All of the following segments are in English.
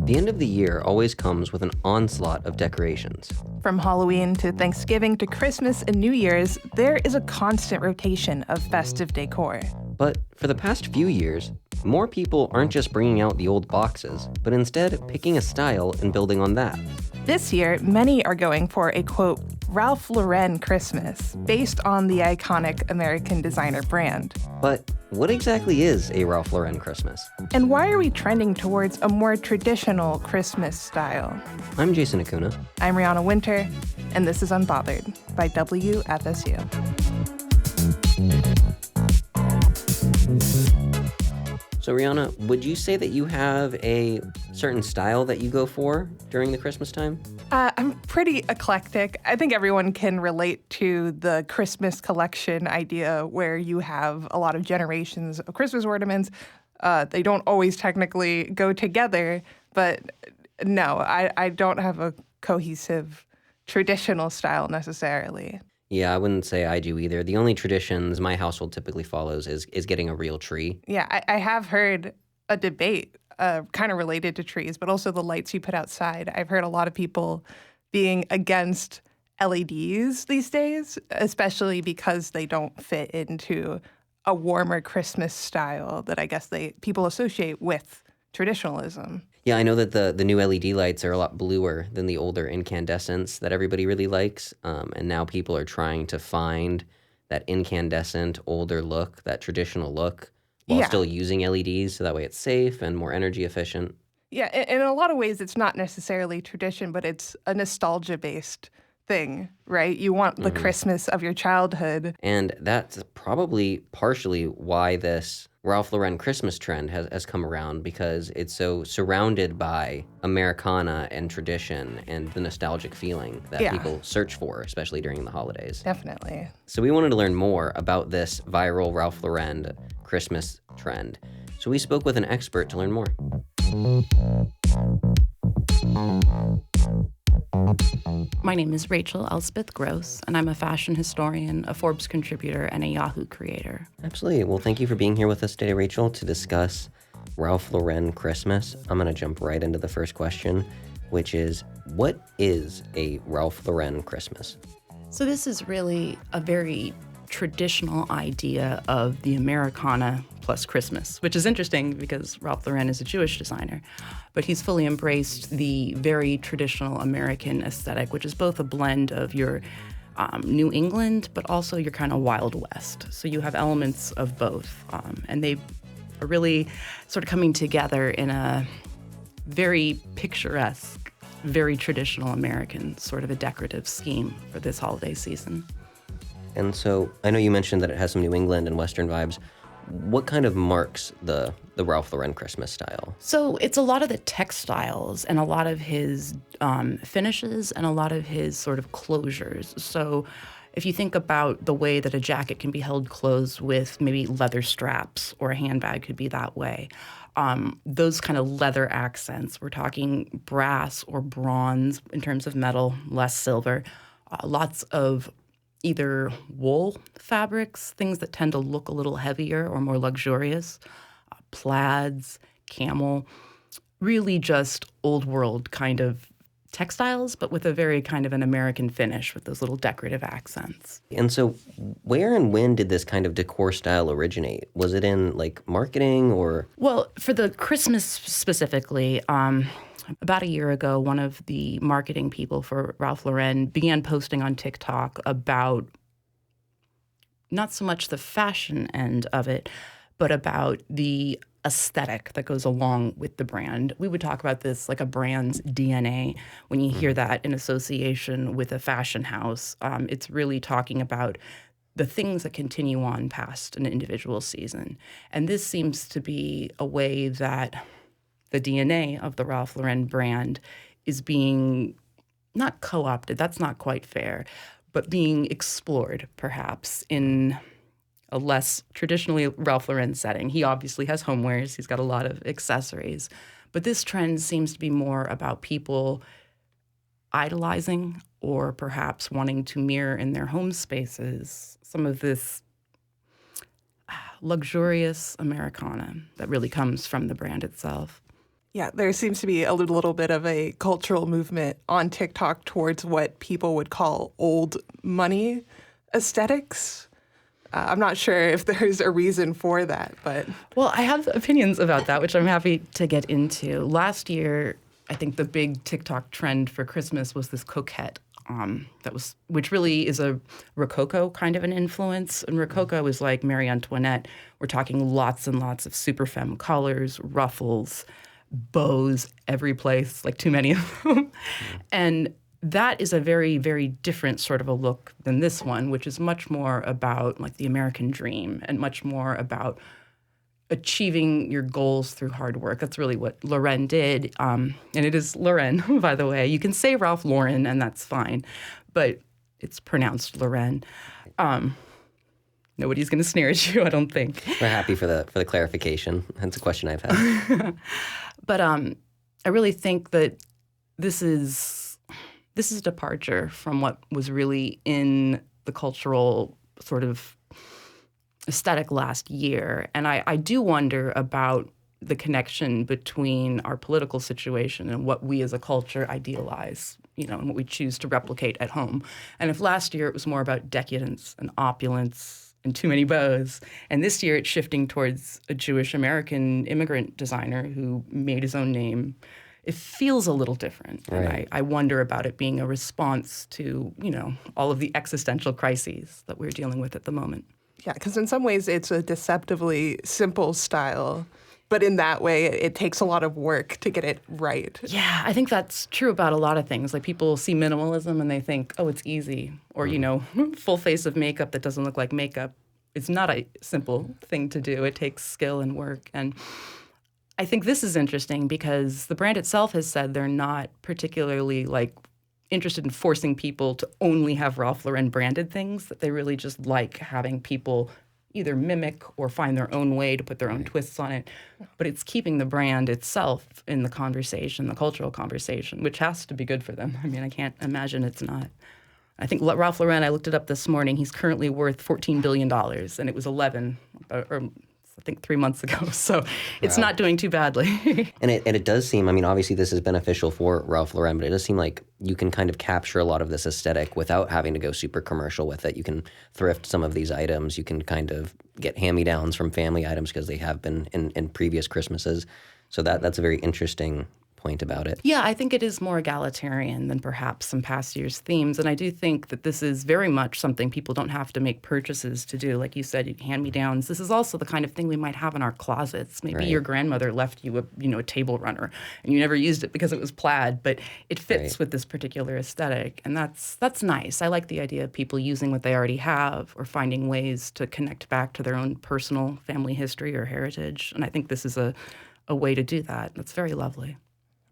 The end of the year always comes with an onslaught of decorations. From Halloween to Thanksgiving to Christmas and New Year's, there is a constant rotation of festive decor. But for the past few years, more people aren't just bringing out the old boxes, but instead picking a style and building on that. This year, many are going for a, quote, Ralph Lauren Christmas, based on the iconic American designer brand. But what exactly is a Ralph Lauren Christmas? And why are we trending towards a more traditional Christmas style? I'm Jason Acuna. I'm Rihanna Winter, and this is Unbothered by WFSU. So Rihanna, would you say that you have a certain style that you go for during the Christmas time? I'm pretty eclectic. I think everyone can relate to the Christmas collection idea where you have a lot of generations of Christmas ornaments. They don't always technically go together, but no, I don't have a cohesive traditional style necessarily. Yeah, I wouldn't say I do either. The only traditions my household typically follows is getting a real tree. Yeah, I have heard a debate kind of related to trees, but also the lights you put outside. I've heard a lot of people being against LEDs these days, especially because they don't fit into a warmer Christmas style that I guess people associate with traditionalism. Yeah, I know that the new LED lights are a lot bluer than the older incandescents that everybody really likes. And now people are trying to find that incandescent, older look, that traditional look, while still using LEDs, so that way it's safe and more energy efficient. Yeah, in a lot of ways, it's not necessarily tradition, but it's a nostalgia-based thing, right? You want the Christmas of your childhood. And that's probably partially why this Ralph Lauren Christmas trend has come around, because it's so surrounded by Americana and tradition and the nostalgic feeling that people search for, especially during the holidays. Definitely. So we wanted to learn more about this viral Ralph Lauren Christmas trend. So we spoke with an expert to learn more. My name is Rachel Elspeth Gross, and I'm a fashion historian, a Forbes contributor, and a Yahoo creator. Absolutely. Well, thank you for being here with us today, Rachel, to discuss Ralph Lauren Christmas. I'm going to jump right into the first question, which is, what is a Ralph Lauren Christmas? So this is really a very traditional idea of the Americana plus Christmas, which is interesting because Ralph Lauren is a Jewish designer, but he's fully embraced the very traditional American aesthetic, which is both a blend of your New England, but also your kind of Wild West. So you have elements of both, and they are really sort of coming together in a very picturesque, very traditional American sort of a decorative scheme for this holiday season. And so I know you mentioned that it has some New England and Western vibes. What kind of marks the Ralph Lauren Christmas style? So it's a lot of the textiles and a lot of his finishes and a lot of his sort of closures. So if you think about the way that a jacket can be held closed with maybe leather straps, or a handbag could be that way, those kind of leather accents, we're talking brass or bronze in terms of metal, less silver, lots of either wool fabrics, things that tend to look a little heavier or more luxurious, plaids, camel, really just old world kind of textiles, but with a very kind of an American finish with those little decorative accents. And so where and when did this kind of decor style originate? Was it in like marketing or? Well, for the Christmas specifically, about a year ago, one of the marketing people for Ralph Lauren began posting on TikTok about not so much the fashion end of it, but about the aesthetic that goes along with the brand. We would talk about this like a brand's DNA. When you hear that in association with a fashion house, it's really talking about the things that continue on past an individual season. And this seems to be a way that the DNA of the Ralph Lauren brand is being not co-opted, that's not quite fair, but being explored perhaps in a less traditionally Ralph Lauren setting. He obviously has homewares, he's got a lot of accessories, but this trend seems to be more about people idolizing or perhaps wanting to mirror in their home spaces some of this luxurious Americana that really comes from the brand itself. Yeah, there seems to be a little bit of a cultural movement on TikTok towards what people would call old money aesthetics. I'm not sure if there's a reason for that, but Well, I have opinions about that, which I'm happy to get into. Last year, I think the big TikTok trend for Christmas was this coquette. Which really is a Rococo kind of an influence. And Rococo is like Marie Antoinette. We're talking lots and lots of super femme colors, ruffles, bows every place, like too many of them. And that is a very, very different sort of a look than this one, which is much more about like the American dream and much more about achieving your goals through hard work. That's really what Lauren did. And it is Lauren, by the way. You can say Ralph Lauren, and that's fine, but it's pronounced Lauren. Nobody's going to sneer at you, I don't think. We're happy for the clarification. That's a question I've had. But I really think that this is a departure from what was really in the cultural sort of aesthetic last year. And I do wonder about the connection between our political situation and what we as a culture idealize, and what we choose to replicate at home. And if last year it was more about decadence and opulence and too many bows, and this year it's shifting towards a Jewish American immigrant designer who made his own name, it feels a little different. Right. And I wonder about it being a response to, all of the existential crises that we're dealing with at the moment. yeah, because in some ways it's a deceptively simple style, but in that way it takes a lot of work to get it right. Yeah, I think that's true about a lot of things. Like people see minimalism and they think, oh, it's easy. Or, full face of makeup that doesn't look like makeup. It's not a simple thing to do. It takes skill and work. And I think this is interesting because the brand itself has said they're not particularly interested in forcing people to only have Ralph Lauren branded things, that they really just like having people either mimic or find their own way to put their own twists on it. But it's keeping the brand itself in the conversation, the cultural conversation, which has to be good for them. I mean, I can't imagine it's not. I think Ralph Lauren, I looked it up this morning, he's currently worth $14 billion, and it was 11, or I think 3 months ago. So it's not doing too badly. And it does seem, obviously this is beneficial for Ralph Lauren, but it does seem like you can kind of capture a lot of this aesthetic without having to go super commercial with it. You can thrift some of these items. You can kind of get hand-me-downs from family items because they have been in previous Christmases. So that's a very interesting point about it. Yeah, I think it is more egalitarian than perhaps some past year's themes. And I do think that this is very much something people don't have to make purchases to do. Like you said, hand-me-downs. This is also the kind of thing we might have in our closets. Maybe your grandmother left you a table runner and you never used it because it was plaid, but it fits with this particular aesthetic. And that's nice. I like the idea of people using what they already have or finding ways to connect back to their own personal family history or heritage. And I think this is a way to do that. That's very lovely.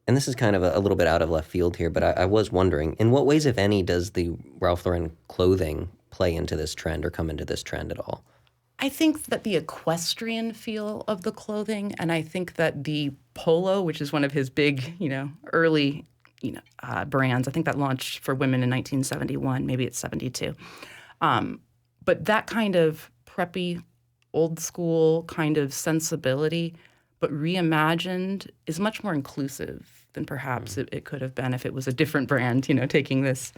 And this is kind of a little bit out of left field here, but I was wondering, in what ways, if any, does the Ralph Lauren clothing play into this trend or come into this trend at all? I think that the equestrian feel of the clothing, and I think that the polo, which is one of his big, early, brands, I think that launched for women in 1971, maybe it's 72. But that kind of preppy, old school kind of sensibility, but reimagined, is much more inclusive than perhaps it could have been if it was a different brand, taking this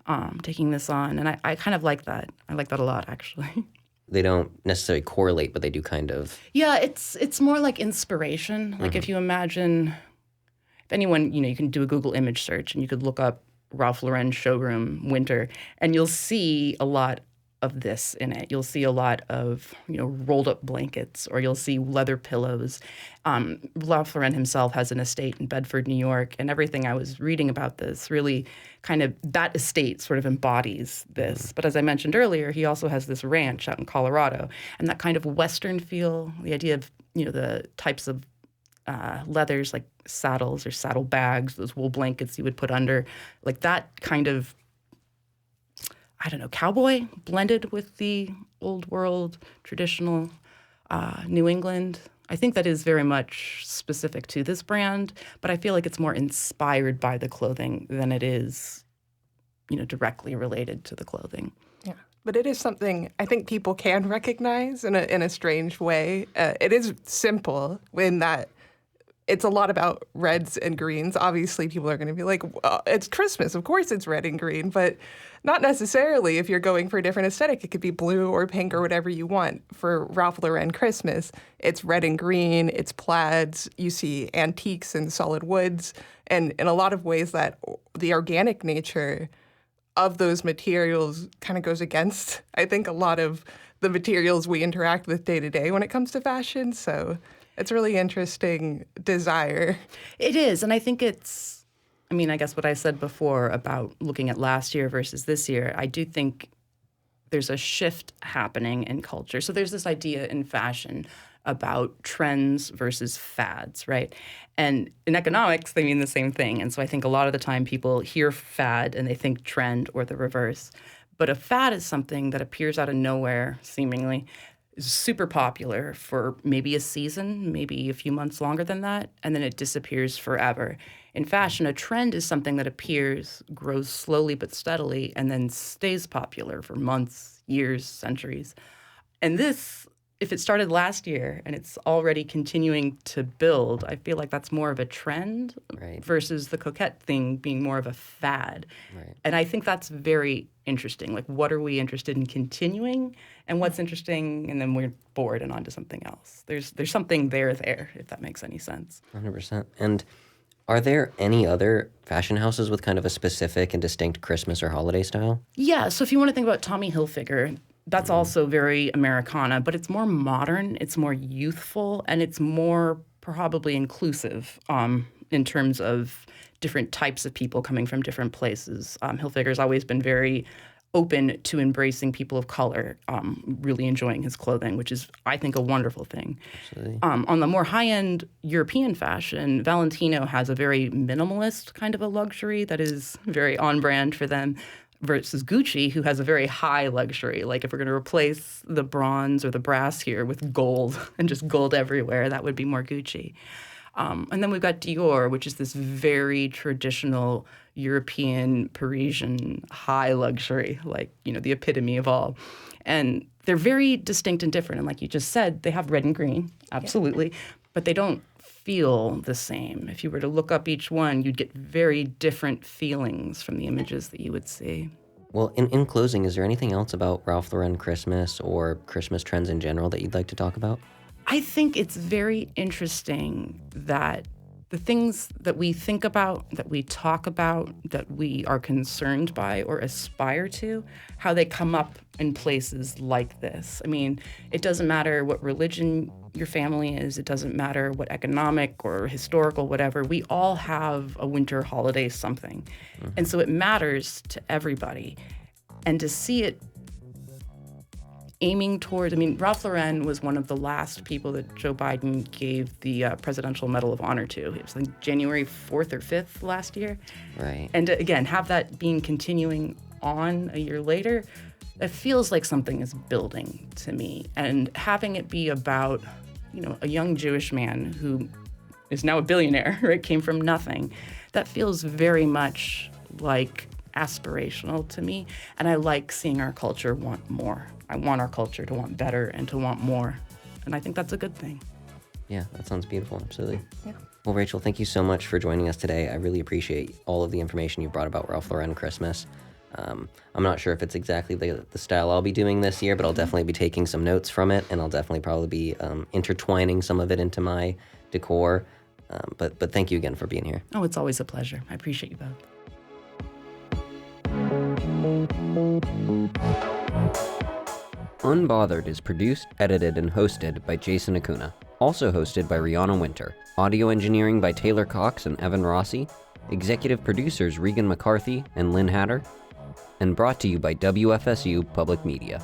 on. And I kind of like that. I like that a lot, actually. They don't necessarily correlate, but they do kind of. Yeah, it's more like inspiration. Like if you imagine, if anyone, you can do a Google image search and you could look up Ralph Lauren showroom winter, and you'll see a lot of this in it. You'll see a lot of, rolled up blankets, or you'll see leather pillows. Ralph Lauren himself has an estate in Bedford, New York, and everything I was reading about this really kind of, that estate sort of embodies this. But as I mentioned earlier, he also has this ranch out in Colorado, and that kind of Western feel, the idea of, the types of leathers like saddles or saddle bags, those wool blankets you would put under, like that kind of, cowboy blended with the old world, traditional New England. I think that is very much specific to this brand, but I feel like it's more inspired by the clothing than it is, directly related to the clothing. Yeah, but it is something I think people can recognize in a strange way. It is simple in that it's a lot about reds and greens. Obviously, people are going to be like, well, it's Christmas. Of course it's red and green, but not necessarily. If you're going for a different aesthetic, it could be blue or pink or whatever you want. For Ralph Lauren Christmas, it's red and green, it's plaids, you see antiques and solid woods, and in a lot of ways that the organic nature of those materials kind of goes against, I think, a lot of the materials we interact with day to day when it comes to fashion. So it's a really interesting desire. It is. And I think it's, I mean, I guess what I said before about looking at last year versus this year, I do think there's a shift happening in culture. So there's this idea in fashion about trends versus fads, right? And in economics, they mean the same thing. And so I think a lot of the time people hear fad and they think trend or the reverse. But a fad is something that appears out of nowhere, seemingly, is super popular for maybe a season, maybe a few months longer than that, and then it disappears forever. In fashion, a trend is something that appears, grows slowly but steadily, and then stays popular for months, years, centuries. And this, if it started last year and it's already continuing to build, I feel like that's more of a trend versus the coquette thing being more of a fad. Right. And I think that's very interesting. Like, what are we interested in continuing and what's interesting, and then we're bored and on to something else. There's something there, if that makes any sense. 100%. And are there any other fashion houses with kind of a specific and distinct Christmas or holiday style? Yeah, so if you want to think about Tommy Hilfiger, that's also very Americana, but it's more modern, it's more youthful, and it's more probably inclusive in terms of different types of people coming from different places. Hilfiger's always been very open to embracing people of color, really enjoying his clothing, which is, I think, a wonderful thing. Absolutely. On the more high-end European fashion, Valentino has a very minimalist kind of a luxury that is very on-brand for them, versus Gucci, who has a very high luxury. Like, if we're going to replace the bronze or the brass here with gold and just gold everywhere, that would be more Gucci. And then we've got Dior, which is this very traditional European, Parisian high luxury, like, you know, the epitome of all. And they're very distinct and different. And like you just said, they have red and green, absolutely, but they don't feel the same. If you were to look up each one, you'd get very different feelings from the images that you would see. Well, in closing, is there anything else about Ralph Lauren Christmas or Christmas trends in general that you'd like to talk about? I think it's very interesting that the things that we think about, that we talk about, that we are concerned by or aspire to, how they come up in places like this. I mean, it doesn't matter what religion your family is. It doesn't matter what economic or historical, whatever. We all have a winter holiday something. Mm-hmm. And so it matters to everybody. And to see it aiming towards, I mean, Ralph Lauren was one of the last people that Joe Biden gave the Presidential Medal of Honor to. It was like January 4th or 5th last year. Right. And again, have that being continuing on a year later, it feels like something is building to me. And having it be about, you know, a young Jewish man who is now a billionaire, right, came from nothing, that feels very much like aspirational to me. And I like seeing our culture want more. I want our culture to want better and to want more. And I think that's a good thing. Yeah, that sounds beautiful. Absolutely. Yeah. Well, Rachel, thank you so much for joining us today. I really appreciate all of the information you brought about Ralph Lauren Christmas. I'm not sure if it's exactly the style I'll be doing this year, but I'll definitely be taking some notes from it, and I'll definitely probably be intertwining some of it into my decor. But thank you again for being here. Oh, it's always a pleasure. I appreciate you both. Unbothered is produced, edited, and hosted by Jason Acuna. Also hosted by Rihanna Winter. Audio engineering by Taylor Cox and Evan Rossi. Executive producers Regan McCarthy and Lynn Hatter. And brought to you by WFSU Public Media.